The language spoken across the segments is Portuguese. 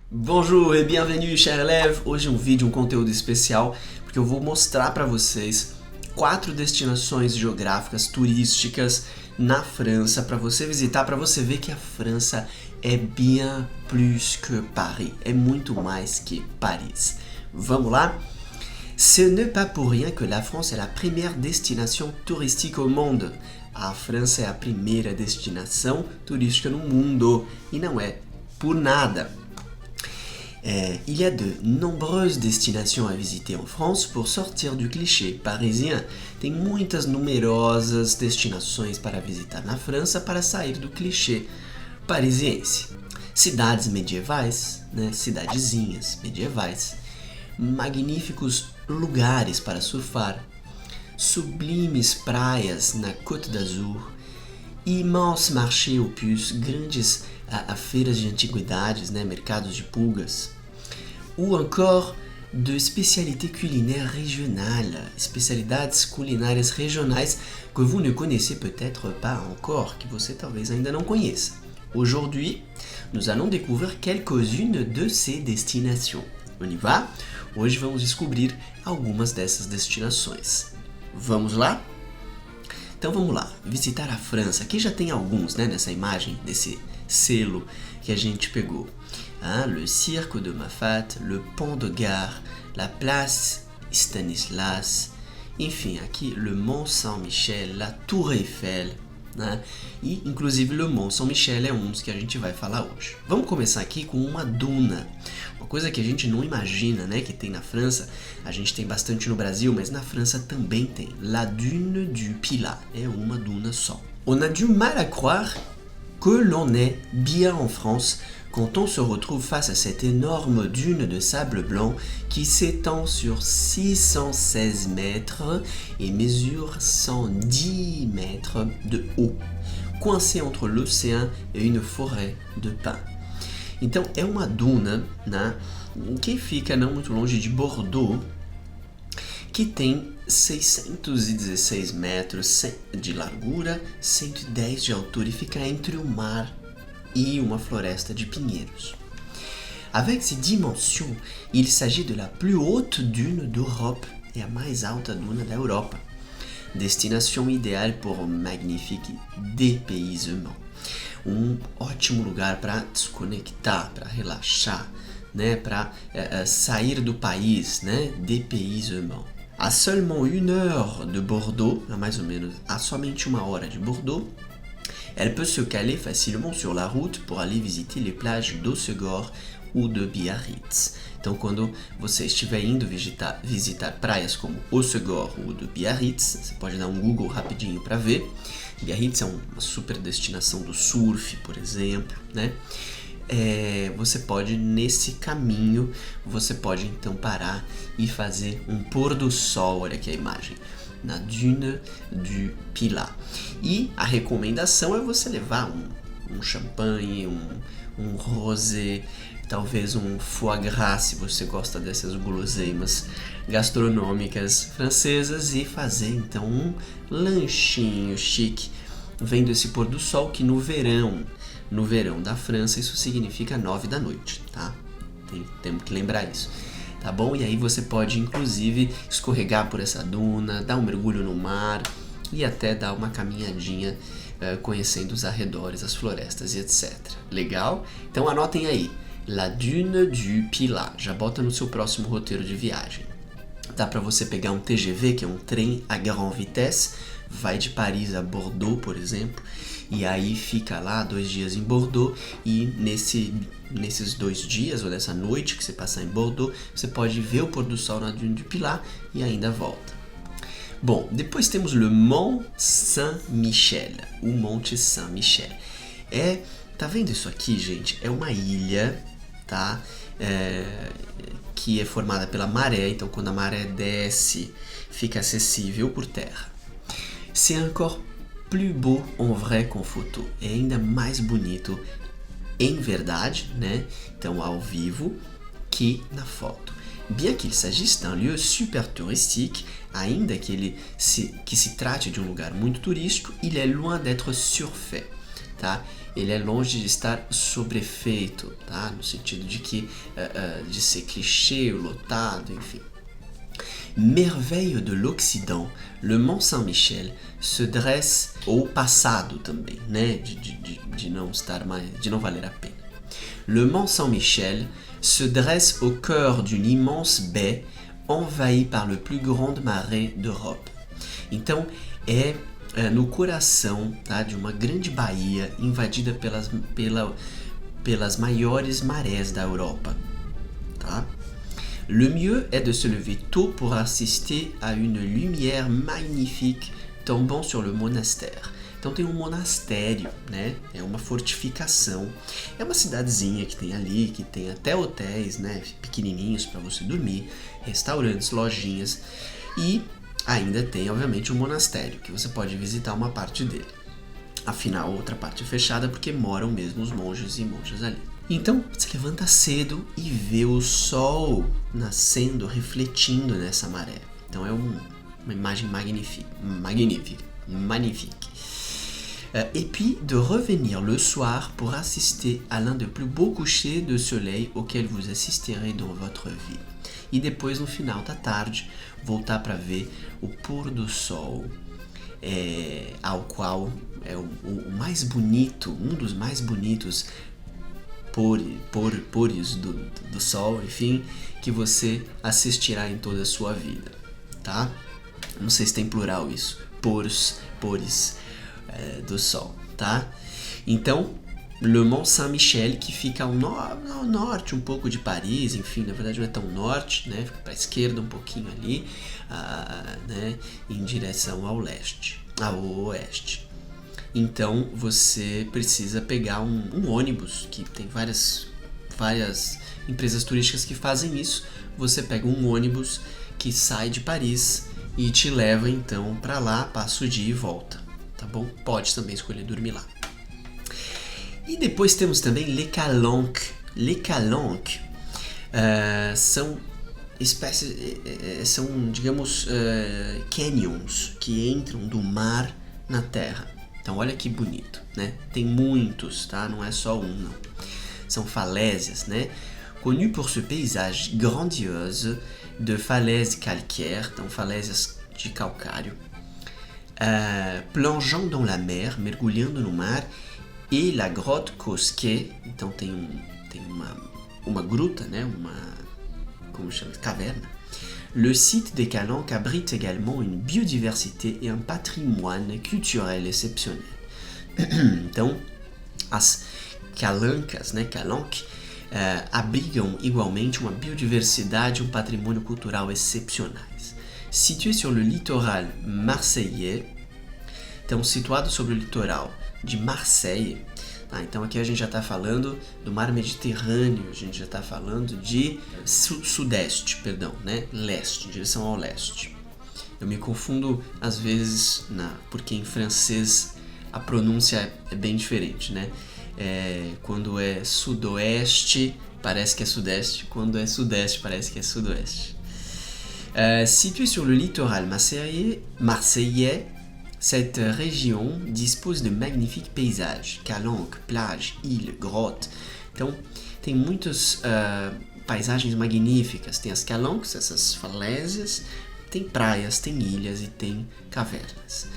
Bonjour e bienvenue, cher élève! Hoje um vídeo, um conteúdo especial, porque eu vou mostrar para vocês 4 destinações geográficas turísticas na França para você visitar, para você ver que a França é bien plus que Paris, é muito mais que Paris. Vamos lá? Ce n'est pas pour rien que la France est la première destination touristique au monde. A França é a primeira destinação turística no mundo e não é por nada. Il y a de nombreuses destinations à visiter en France pour sortir du clichê parisien. Tem muitas numerosas destinações para visitar na França para sair do clichê parisiense. Cidades medievais, né? Cidadezinhas medievais. Magníficos lugares para surfar. Sublimes praias na Côte d'Azur. Immenses marchés aux puces, grandes feiras de antiguidades, né? Mercados de pulgas. Ou encore de spécialités culinaires régionales, especialidades culinárias regionais que vous ne connaissez peut-être pas encore, que você talvez ainda não conheça. Aujourd'hui, nous allons découvrir quelques-unes de ces destinations. On y va? Hoje vamos descobrir algumas dessas destinações. Vamos lá? Então vamos lá, visitar a França. Aqui já tem alguns, né, nessa imagem, desse selo que a gente pegou. Le Cirque de Mafate, le Pont de Gare, la Place Stanislas, enfim, aqui le Mont Saint-Michel, la Tour Eiffel, né? E inclusive le Mont Saint-Michel é um dos que a gente vai falar hoje. Vamos começar aqui com uma duna, uma coisa que a gente não imagina, né, que tem na França. A gente tem bastante no Brasil, mas na França também tem. La Dune du Pilat, é uma duna só. On a du mal à croire que l'on est bien en France quand on se retrouve face à cette énorme dune de sable blanc qui s'étend sur 616 mètres et mesure 110 mètres de haut, coincée entre l'océan et une forêt de pins. Então é uma duna, né, que fica não muito longe de Bordeaux, que tem 616 metros de largura, 110 de altura e fica entre o mar e uma floresta de pinheiros. Avec ces dimensions, il s'agit de la plus haute dune d'Europe, é a mais alta duna da Europa. Destination idéale pour un magnifique dépaysement. Um ótimo lugar para desconectar, para relaxar, né, para sair do país, né, dépaysement. À seulement 1 heure de Bordeaux, a mais ou menos a somente 1 hora de Bordeaux, elle peut se caler facilement sur la route pour aller visiter les plages d'Hossegor ou de Biarritz. Então, quando você estiver indo visitar praias como Hossegor ou de Biarritz, você pode dar um Google rapidinho para ver. Biarritz é uma super destinação do surf, por exemplo, né? Você pode, nesse caminho, você pode então parar e fazer um pôr do sol, olha aqui a imagem, na Dune du Pilat. E a recomendação é você levar um champanhe, um rosé, talvez um foie gras, se você gosta dessas guloseimas gastronômicas francesas, e fazer então um lanchinho chique, vendo esse pôr do sol, que no verão da França isso significa 9 da noite, tá? Temos que lembrar isso. Tá bom? E aí você pode, inclusive, escorregar por essa duna, dar um mergulho no mar e até dar uma caminhadinha conhecendo os arredores, as florestas e etc. Legal? Então anotem aí, La Dune du Pilat, já bota no seu próximo roteiro de viagem. Dá para você pegar um TGV, que é um trem à grande vitesse, vai de Paris a Bordeaux, por exemplo, e aí fica lá 2 dias em Bordeaux, e nesses 2 dias, ou nessa noite que você passar em Bordeaux, você pode ver o pôr do sol na Dune du Pilat e ainda volta. Bom, depois temos le Mont Saint-Michel, o Monte Saint-Michel. Tá vendo isso aqui, gente? É uma ilha, tá? Que é formada pela maré, então quando a maré desce, fica acessível por terra. C'est encore plus beau en vrai qu'en photo. É ainda mais bonito em verdade, né? Então ao vivo, que na foto. Bien qu'il s'agisse d'un lieu super touristique, ainda que se trate de um lugar muito turístico, il est loin d'être surfait, tá? ele é longe de estar sobrefeito, tá? No sentido de que de ser clichê, lotado, enfim. Merveille de l'Occident, le Mont Saint-Michel se dresse, ou passado também, né? De não estar mais, de não valer a pena. Le Mont Saint-Michel se dresse au cœur d'une immense baie envahie par le plus grande marée d'Europe. Então, no coração, tá, de uma grande baía invadida pelas maiores marés da Europa. Tá? Le mieux est de se lever tôt pour assister à une lumière magnifique tombant sur le monastère. Então tem um monastério, né? É uma fortificação. É uma cidadezinha que tem ali, que tem até hotéis, né? Pequenininhos para você dormir, restaurantes, lojinhas e ainda tem, obviamente, um monastério que você pode visitar uma parte dele. Afinal, outra parte é fechada porque moram mesmo os monges e monjas ali. Então, você levanta cedo e vê o sol nascendo, refletindo nessa maré. Então é uma imagem magnifique. Et puis de revenir le soir pour assister à l'un des plus beaux couchers de soleil auquel vous assisterez dans votre vie. E depois, no final da tarde, voltar para ver o pôr do sol, ao qual é o mais bonito, um dos mais bonitos pores do sol, enfim, que você assistirá em toda a sua vida, tá? Não sei se tem plural isso, pores do sol, tá? Então, Le Mont Saint-Michel, que fica ao norte um pouco de Paris, enfim, na verdade não é tão norte, né? Fica para a esquerda um pouquinho ali, né? Em direção ao oeste. Então, você precisa pegar um ônibus, que tem várias empresas turísticas que fazem isso. Você pega um ônibus que sai de Paris e te leva então para lá, passa o dia e volta, tá bom? Pode também escolher dormir lá. E depois temos também Les Calanques. Les Calanques são espécies, digamos, canyons que entram do mar na terra. Então olha que bonito, né? Tem muitos, tá? Não é só um, não. São falésias, né? Connu pour ce paysage grandiose de falaises calcaires, então falésias de calcário, plongeant dans la mer, mergulhando no mar, et la grotte Cosquet, então tem uma gruta, né? Como chama? Caverna. Le site des Calanques abrite également une biodiversité et un patrimoine culturel exceptionnel. Então, as Calancas, né? Calanques, abrigam igualmente uma biodiversidade e um patrimônio cultural excepcionais. Situé sur le littoral marseillais, então situado sobre o litoral de Marseille, tá? Então aqui a gente já está falando do mar Mediterrâneo, a gente já está falando de sudeste, né? Leste, em direção ao leste. Eu me confundo às vezes, porque em francês a pronúncia é bem diferente, né? Quando é sudoeste, parece que é sudeste, quando é sudeste, parece que é sudoeste. Situé sur le littoral marseillais, cette région dispose de magnifiques paysages, calanques, plages, îles, grottes. Então, tem muitas paisagens magníficas. Tem as calanques, essas falésias, tem praias, tem ilhas e tem cavernas.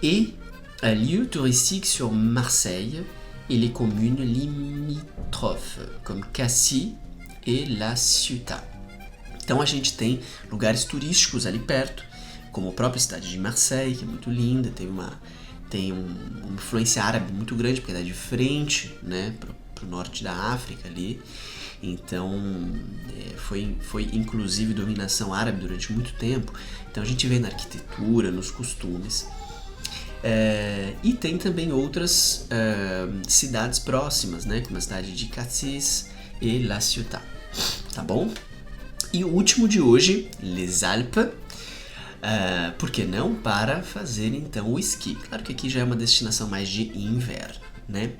Et lieux touristiques sur Marseille et les communes limitrophes, comme Cassis et La Ciotat. Então a gente tem lugares turísticos ali perto, como a própria cidade de Marseille, que é muito linda, tem uma influência árabe muito grande, porque ela é de frente, né, pro norte da África ali. Então foi inclusive dominação árabe durante muito tempo. Então a gente vê na arquitetura, nos costumes. E tem também outras cidades próximas, né, como a cidade de Cassis e La Ciotat, tá bom? E o último de hoje, Les Alpes, por que não para fazer então o esqui? Claro que aqui já é uma destinação mais de inverno, né?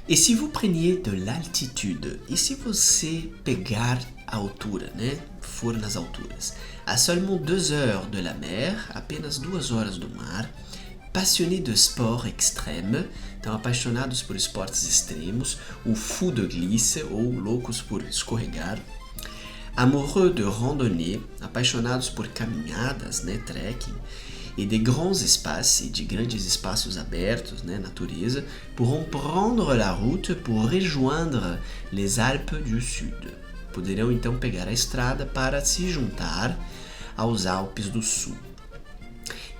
E se vous preniez de l'altitude? E se você pegar a altura, né? For nas alturas. À seulement 2 heures de la mer, apenas 2 horas do mar, passionné de sport extrême, Então, apaixonados por esportes extremos, ou fou de glisse, ou loucos por escorregar. Amoureux de randonnée, apaixonados por caminhadas, né, trekking, et de grands espaces, e de grandes espaços abertos, né, natureza, pourront prendre la route pour rejoindre les Alpes du Sud. Poderão então pegar a estrada para se juntar aos Alpes do Sul.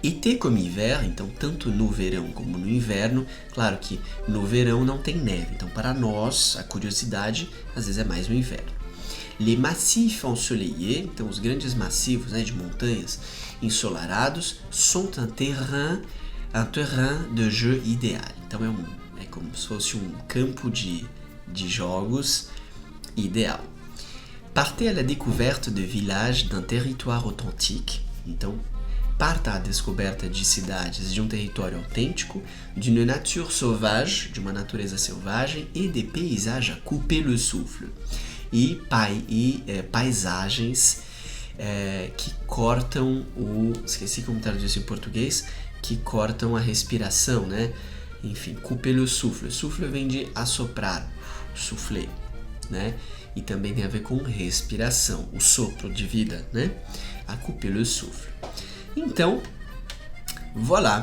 Été comme hiver, então tanto no verão como no inverno, claro que no verão não tem neve, então para nós a curiosidade às vezes é mais no inverno. Les massifs ensoleillés, então os grandes massivos, né, de montanhas ensolarados, sont un terrain de jeu idéal. Então é como se fosse um campo de jogos ideal. Partez à la découverte de villages d'un territoire authentique. Então, parta à descoberta de cidades de um território autêntico, d'une nature sauvage, de uma natureza selvagem, et des paysages à couper le souffle. E paisagens que cortam esqueci como traduzir isso em português, que cortam a respiração, né? Enfim, couper le souffle. Souffle vem de assoprar, souffler, né? E também tem a ver com respiração, o sopro de vida, né? A couper le souffle. Então, voilà.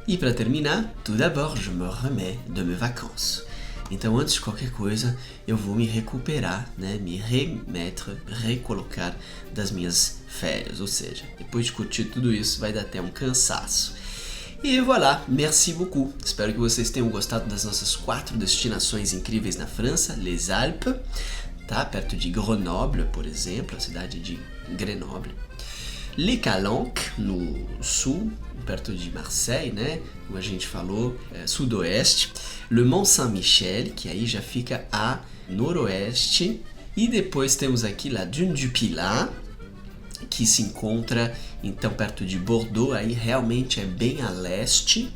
E para terminar, tout d'abord, je me remets de mes vacances. Então, antes de qualquer coisa, eu vou me recuperar, né? Me remettre, recolocar das minhas férias. Ou seja, depois de curtir tudo isso, vai dar até um cansaço. E voilà, merci beaucoup. Espero que vocês tenham gostado das nossas 4 destinações incríveis na França. Les Alpes, tá? Perto de Grenoble, por exemplo, a cidade de Grenoble. Les Calanques, no sul, perto de Marseille, né? Como a gente falou, sudoeste. Le Mont Saint-Michel, que aí já fica a noroeste. E depois temos aqui La Dune du Pilat, que se encontra então perto de Bordeaux, aí realmente é bem a leste,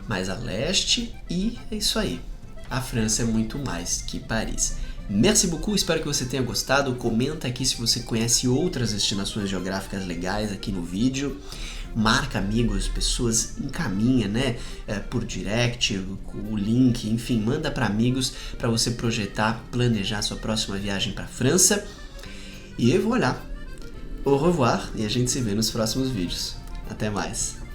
mais a leste, e é isso aí. A França é muito mais que Paris. Merci beaucoup, espero que você tenha gostado. Comenta aqui se você conhece outras destinações geográficas legais aqui no vídeo. Marca amigos, pessoas, encaminha, né, por direct, o link, enfim, manda para amigos para você projetar, planejar sua próxima viagem para a França. E voilà, au revoir, e a gente se vê nos próximos vídeos. Até mais!